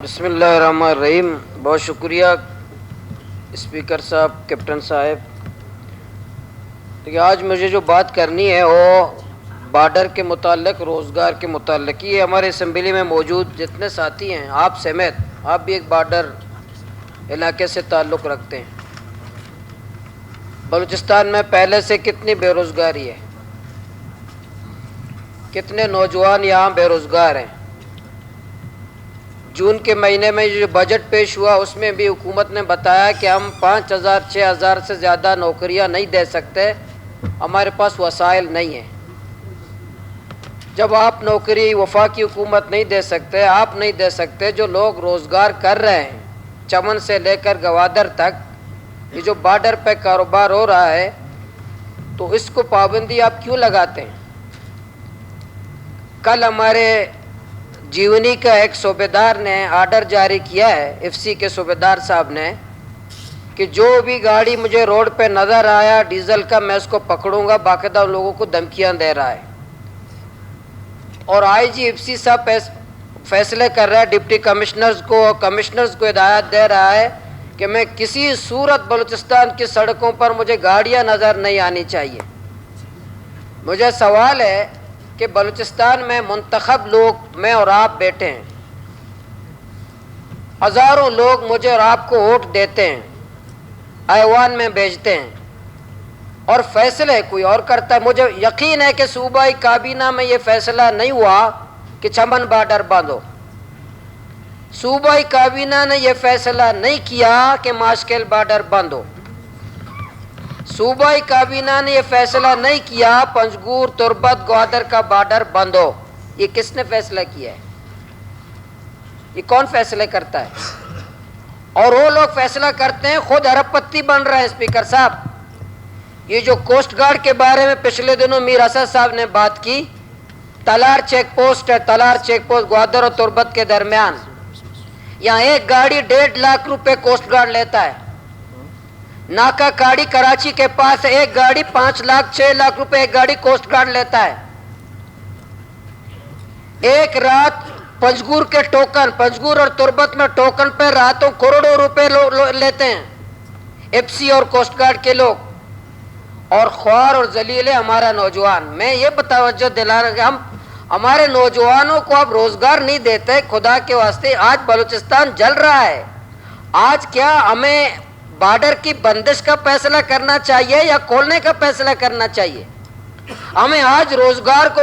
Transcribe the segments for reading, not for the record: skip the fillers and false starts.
بسم اللہ الرحمن الرحیم۔ بہت شکریہ اسپیکر صاحب، کیپٹن صاحب۔ آج مجھے جو بات کرنی ہے وہ بارڈر کے متعلق، روزگار کے متعلق۔ یہ ہمارے اسمبلی میں موجود جتنے ساتھی ہیں، آپ سمیت، آپ بھی ایک بارڈر علاقے سے تعلق رکھتے ہیں۔ بلوچستان میں پہلے سے کتنی بے روزگاری ہے، کتنے نوجوان یہاں بے روزگار ہیں۔ جون کے مہینے میں جو بجٹ پیش ہوا اس میں بھی حکومت نے بتایا کہ ہم 5000 6000 سے زیادہ نوکریاں نہیں دے سکتے، ہمارے پاس وسائل نہیں ہیں۔ جب آپ نوکری وفاقی حکومت نہیں دے سکتے، آپ نہیں دے سکتے، جو لوگ روزگار کر رہے ہیں چمن سے لے کر گوادر تک، یہ جو بارڈر پہ کاروبار ہو رہا ہے، تو اس کو پابندی آپ کیوں لگاتے ہیں؟ کل ہمارے جیونی کا ایک صوبیدار نے آرڈر جاری کیا ہے، ایف سی کے صوبیدار صاحب نے، کہ جو بھی گاڑی مجھے روڈ پہ نظر آیا ڈیزل کا، میں اس کو پکڑوں گا۔ باقاعدہ لوگوں کو دھمکیاں دے رہا ہے، اور آئی جی ایف سی صاحب فیصلے کر رہا ہے، ڈپٹی کمشنرز کو اور کمشنرز کو ہدایت دے رہا ہے کہ میں کسی صورت بلوچستان کی سڑکوں پر مجھے گاڑیاں نظر نہیں آنی چاہیے۔ مجھے سوال ہے کہ بلوچستان میں منتخب لوگ، میں اور آپ بیٹھے ہیں، ہزاروں لوگ مجھے اور آپ کو ووٹ دیتے ہیں، ایوان میں بھیجتے ہیں، اور فیصلے کوئی اور کرتا ہے۔ مجھے یقین ہے کہ صوبائی کابینہ میں یہ فیصلہ نہیں ہوا کہ چمن بارڈر باندھو، صوبائی کابینہ نے یہ فیصلہ نہیں کیا کہ ماشکل بارڈر باندھو، صوبائی کابینہ نے یہ فیصلہ نہیں کیا پنجگور تربت گوادر کا بارڈر باندھو۔ یہ کس نے فیصلہ کیا ہے؟ یہ کون فیصلے کرتا ہے؟ اور وہ لوگ فیصلہ کرتے ہیں، خود ارب پتی بن رہے ہیں۔ اسپیکر صاحب، یہ جو کوسٹ گارڈ کے بارے میں پچھلے دنوں میر اسد صاحب نے بات کی، تلار چیک پوسٹ ہے، تلار چیک پوسٹ گوادر اور تربت کے درمیان، یہاں ایک گاڑی 1.5 لاکھ روپے کوسٹ گارڈ لیتا ہے۔ ناکا کاڑی کراچی کے پاس ایک گاڑی 5 لاکھ 6 لاکھ روپے ایک گاڑی کوسٹ گارڈ لیتا ہے۔ ایک رات پنجگور کے ٹوکن، پنجگور اور تربت میں ٹوکن پہ راتوں کروڑوں روپے لیتے ہیں ایف سی اور کوسٹ گارڈ کے لوگ، اور خوار اور ذلیل ہے ہمارا نوجوان۔ میں یہ توجہ دلانا کہ ہم ہمارے نوجوانوں کو اب روزگار نہیں دیتے۔ خدا کے واسطے آج بلوچستان جل رہا ہے۔ آج کیا ہمیں بارڈر کی بندش کا فیصلہ کرنا چاہیے یا کھولنے کا فیصلہ کرنا چاہیے؟ ہمیں آج روزگار کو،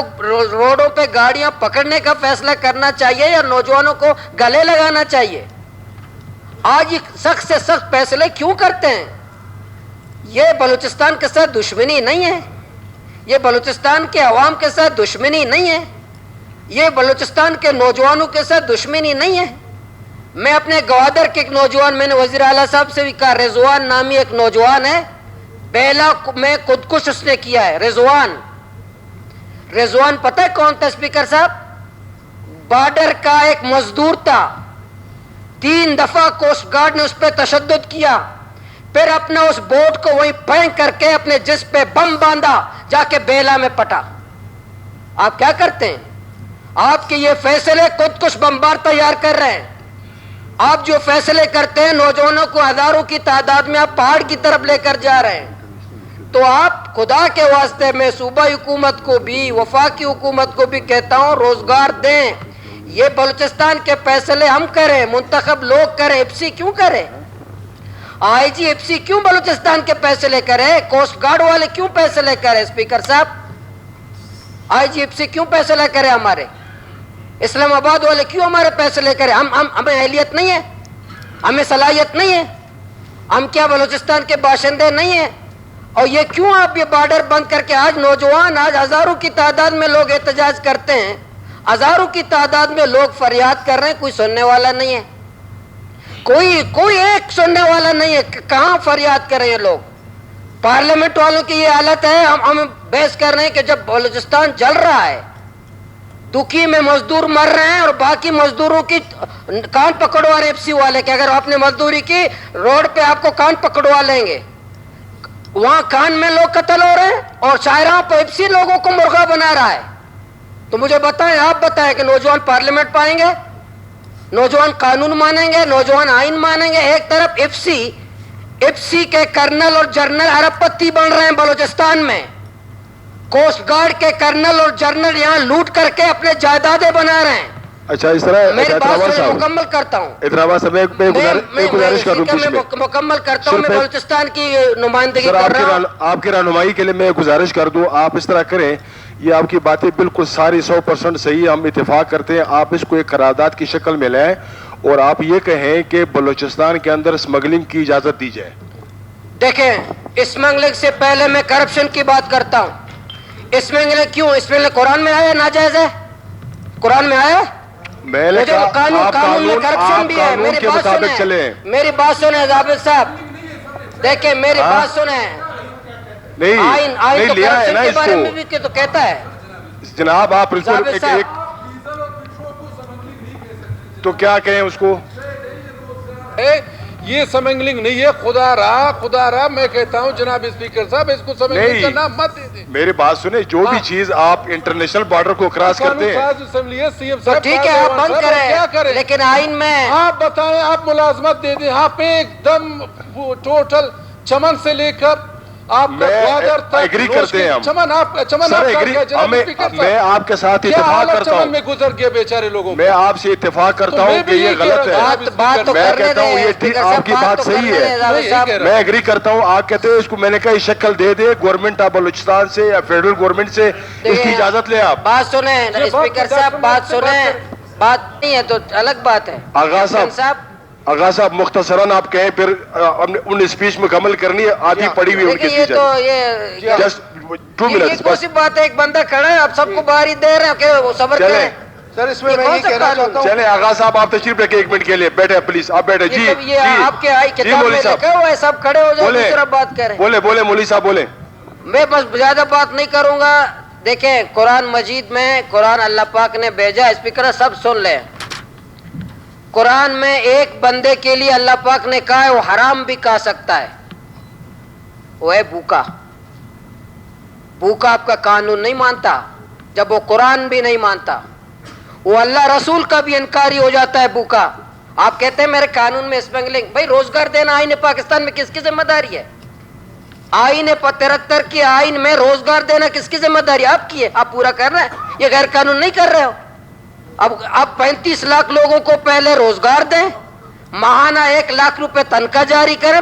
روڈوں پہ گاڑیاں پکڑنے کا فیصلہ کرنا چاہیے یا نوجوانوں کو گلے لگانا چاہیے؟ آج یہ سخت سے سخت فیصلے کیوں کرتے ہیں؟ یہ بلوچستان کے ساتھ دشمنی نہیں ہے، یہ بلوچستان کے عوام کے ساتھ دشمنی نہیں ہے، یہ بلوچستان کے نوجوانوں کے ساتھ دشمنی نہیں ہے۔ میں اپنے گوادر کے ایک نوجوان، میں نے وزیر اعلیٰ صاحب سے بھی کہا، رضوان نامی ایک نوجوان ہے، بیلا میں خودکش اس نے کیا ہے۔ رضوان پتہ ہے کون تھا اسپیکر صاحب؟ بارڈر کا ایک مزدور تھا۔ 3 دفعہ کوسٹ گارڈ نے اس پہ تشدد کیا، پھر اپنا اس بوٹ کو وہیں پھینک کر کے اپنے جسم پہ بم باندھا، جا کے بیلا میں پٹا۔ آپ کیا کرتے ہیں؟ آپ کے یہ فیصلے خودکش بمبار تیار کر رہے ہیں۔ آپ جو فیصلے کرتے ہیں، نوجوانوں کو ہزاروں کی تعداد میں آپ پہاڑ کی طرف لے کر جا رہے ہیں۔ تو آپ خدا کے واسطے میں صوبائی حکومت کو بھی، وفاقی حکومت کو بھی کہتا ہوں، روزگار دیں۔ یہ بلوچستان کے فیصلے ہم کریں، منتخب لوگ کریں، ایف سی کیوں کریں؟ آئی جی ایف سی کیوں بلوچستان کے فیصلے کرے؟ کوسٹ گارڈ والے کیوں فیصلے کرے؟ اسپیکر صاحب، آئی جی ایف سی کیوں فیصلہ کرے؟ ہمارے اسلام آباد والے کیوں ہمارے فیصلے کرے؟ ہمیں اہلیت نہیں ہے، ہمیں صلاحیت نہیں ہے؟ ہم کیا بلوچستان کے باشندے نہیں ہیں؟ اور یہ کیوں آپ یہ بارڈر بند کر کے، آج نوجوان، آج ہزاروں کی تعداد میں لوگ احتجاج کرتے ہیں، ہزاروں کی تعداد میں لوگ فریاد کر رہے ہیں، کوئی سننے والا نہیں ہے، کوئی ایک سننے والا نہیں ہے۔ کہاں فریاد کر رہے ہیں لوگ؟ پارلیمنٹ والوں کی یہ حالت ہے۔ ہم بحث کر رہے ہیں کہ جب بلوچستان جل رہا ہے، دکھی میں مزدور مر رہے ہیں، اور باقی مزدوروں کی کان پکڑوا رہے ایف سی والے کہ اگر آپ نے مزدوری کی، روڈ پہ آپ کو کان پکڑوا لیں گے۔ وہاں کان میں لوگ قتل ہو رہے ہیں، اور شاہراہ پہ ایف سی لوگوں کو مرغا بنا رہا ہے۔ تو مجھے بتائیں، آپ بتائیں کہ نوجوان پارلیمنٹ پائیں گے؟ नौजवान कानून मानेंगे, नौजवान आइन मानेंगे। एक तरफ इफ्सी के कर्नल और जनरल अरबपति बन रहे हैं बलूचिस्तान में, कोस्ट गार्ड के कर्नल और जनरल यहाँ लूट करके अपने जायदादें बना रहे हैं। अच्छा, इस तरह मेरी बात मुकम्मल करता हूँ, इतराबाद साहब मैं गुजारिश कर दूं, मुकम्मल करता हूँ। मैं बलूचिस्तान की नुमाइंदगी कर रहा हूँ। आपकी रहनुमाई के लिए मैं गुजारिश कर दूं, आप इस तरह करें। ये आपकी बातें बिल्कुल सारी 100% सही, हम इत्तेफाक करते हैं। आप इसको एक करारदाद की शक्ल में लाएं और आप ये कहें कि बलूचिस्तान के अंदर स्मगलिंग की इजाजत दी जाए। देखें, स्मगलिंग से पहले मैं करप्शन की बात करता हूँ। स्मगलिंग क्यों? स्मगलिंग कुरान में आया नाजायज है? कुरान में आया? मैंने कहा कानून में करप्शन भी है। मेरी बात सुने, मेरी बात सुने जाबिर साहब, देखें मेरी बात सुने। नहीं आइन तो लिया है ना के बारे में इसको, भी तो कहता है जनाब। आप बिल्कुल एक तो क्या कहें उसको? ये स्मगलिंग नहीं है, खुदा रहा मैं कहता हूँ जनाब स्पीकर साहब, इसको स्मगलिंग का नाम मत दे दे। मेरी बात सुने, जो भी चीज आप इंटरनेशनल बॉर्डर को क्रॉस करते हैं, तो ठीक है, आप बंद करें, क्या करें? लेकिन आइन में आप बताएं, आप मुलाजमत दे दें यहाँ पे एकदम टोटल चमन से लेकर आप एग्री करते हैं हम। चमन मैं आपके साथ इत्तेफाक करता हूँ, में गुजर गया बेचारे लोगों। मैं आपसे इत्तेफाक करता हूँ कि ये गलत है। मैं कहता हूँ ये आपकी बात सही है, मैं एग्री करता हूँ। आप कहते हैं इसको, मैंने कहा ये शक्ल दे दे गवर्नमेंट ऑफ बलूचिस्तान से या फेडरल गवर्नमेंट से, इसकी इजाजत ले। आप बात सुने स्पीकर साहब, बात सुने, बात नहीं है तो अलग बात है। आगा साहब मुख्तसरन आप कहें, फिर उन स्पीच मुकम्मल करनी है, आधी पड़ी हुई उनकी ये तो ये जस्ट 2 मिनट्स बस। बात है, एक बंदा खड़ा है, आप सबको बारी दे रहे हैं कि वो सब्र करें। सर इसमें मैं ये कहना चाहता हूं, चले आगा साहब आप तशरीफ रखें 1 मिनट के लिए, बैठे प्लीज, आप बैठे। जी ये आपके आई किताब में लिखा हुआ है, सब खड़े हो जाओ, दूसरा बात करें। बोले मौलवी साहब बोले। मैं बस ज्यादा बात नहीं करूंगा। देखें, कुरान मजीद में, कुरान अल्लाह पाक ने भेजा, स्पीकर सब सुन ले। कुरान में एक बंदे के लिए अल्लाह पाक ने कहा है वो हराम भी खा सकता है, वो है भूखा। भूखा आपका कानून नहीं मानता, जब वो कुरान भी नहीं मानता, वो अल्लाह रसूल का भी इनकारी हो जाता है भूखा। आप कहते हैं मेरे कानून में स्मगलिंग, भाई रोजगार देना आईन पाकिस्तान में किसकी जिम्मेदारी है? आईन 73 की आईन में रोजगार देना किसकी जिम्मेदारी? आपकी है, आप पूरा कर रहे हैं, ये गैर कानून नहीं कर रहे हो। अब आप 35 लाख लोगों को पहले रोजगार दें, माहाना 1 लाख रुपए तनख्वाह जारी करें।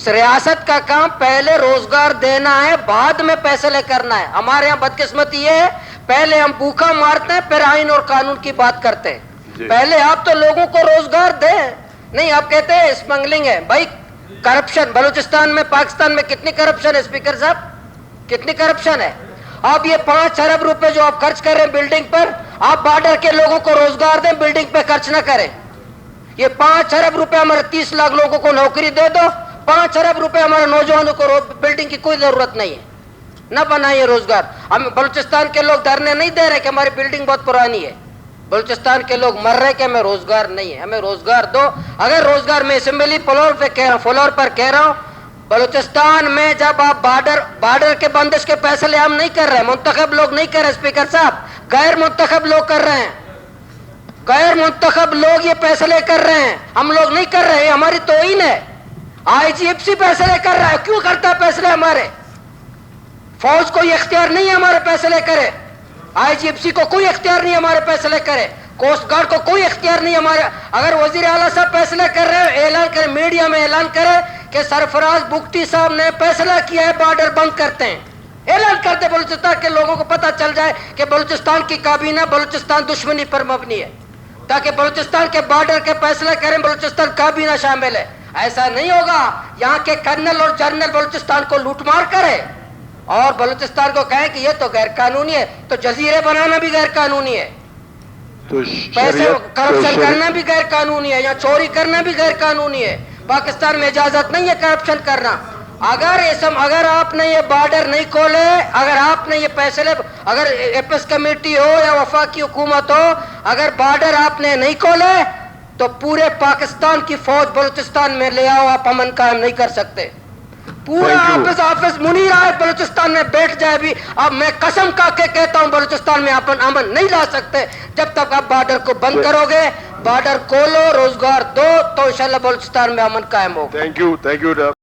रियासत का काम पहले रोजगार देना है, बाद में फैसले करना है। हमारे यहाँ बदकिस्मती ये है, पहले हम भूखा मारते हैं, फिर आइन और कानून की बात करते हैं। पहले आप तो लोगों को रोजगार दें, नहीं आप कहते हैं स्मगलिंग है। भाई करप्शन बलूचिस्तान में, पाकिस्तान में कितनी करप्शन है स्पीकर साहब, कितनी करप्शन है? अब ये 5 अरब रुपए जो आप खर्च कर रहे हैं बिल्डिंग पर, आप बॉर्डर के लोगों को रोजगार दें, बिल्डिंग पे खर्च ना करें। ये 5 अरब रुपए हमारे 30 लाख लोगों को नौकरी दे दो, 5 अरब रुपए हमारे नौजवानों को बिल्डिंग की कोई जरूरत नहीं है, न बनाइए रोजगार। हम बलूचिस्तान के लोग धरने नहीं दे रहे कि हमारी बिल्डिंग बहुत पुरानी है, बलूचिस्तान के लोग मर रहे कि हमें रोजगार नहीं है, हमें रोजगार दो। अगर रोजगार में असेंबली फ्लोर पर कह रहा हूं, बलूचिस्तान में जब आप बॉर्डर के बंदिश के फैसले हम नहीं कर रहे, मुंतखब लोग नहीं कर रहे स्पीकर साहब, गैर मुंतखब लोग कर रहे हैं, गैर मुंतखब लोग ये फैसले कर रहे हैं, हम लोग नहीं कर रहे, हमारी तौहीन है। IGFC फैसले कर रहा है, क्यों करता है फैसले? हमारे फौज को ये इख्तियार नहीं है हमारे फैसले करे, IGFC को कोई इख्तियार नहीं हमारे फैसले करे, कोस्ट गार्ड को कोई इख्तियार नहीं हमारे। अगर वजीर आला साहब फैसले कर रहे हैं, ऐलान करें, मीडिया में ऐलान करें कि सरफराज बुगटी साहब ने फैसला किया है बॉर्डर बंद करते हैं, ऐलान करते बलूचिस्तान के लोगों को पता चल जाए कि बलूचिस्तान की काबीना बलूचिस्तान दुश्मनी पर मबनी है, ताकि बलूचिस्तान के बॉर्डर के फैसले करें, बलूचिस्तान काबीना शामिल है। ऐसा नहीं होगा, यहाँ के कर्नल और जनरल बलूचिस्तान को लूटमार करे और बलूचिस्तान को कहें कि ये तो गैर कानूनी है, तो जजीरे बनाना भी गैर कानूनी है, तो पैसे करप्शन करना भी गैर कानूनी है, या चोरी करना भी गैर कानूनी है। पाकिस्तान में इजाजत नहीं है करप्शन करना। अगर आपने ये बॉर्डर नहीं खोले, अगर आपने ये फैसले, अगर एपिस कमेटी हो या वफाकी हुकूमत हो, अगर बॉर्डर आपने नहीं खोले तो पूरे पाकिस्तान की फौज बलूचिस्तान में ले आओ, आप अमन कायम नहीं कर सकते। पूरा ऑफिस मुनीर आयत बलूचिस्तान में बैठ जाए भी, अब मैं कसम खा के कहता हूं बलूचिस्तान में अपन अमन नहीं ला सकते जब तक आप बॉर्डर को बंद करोगे। बॉर्डर खोलो, रोजगार दो, तो इंशाल्लाह बलूचिस्तान में अमन कायम होगा. Thank you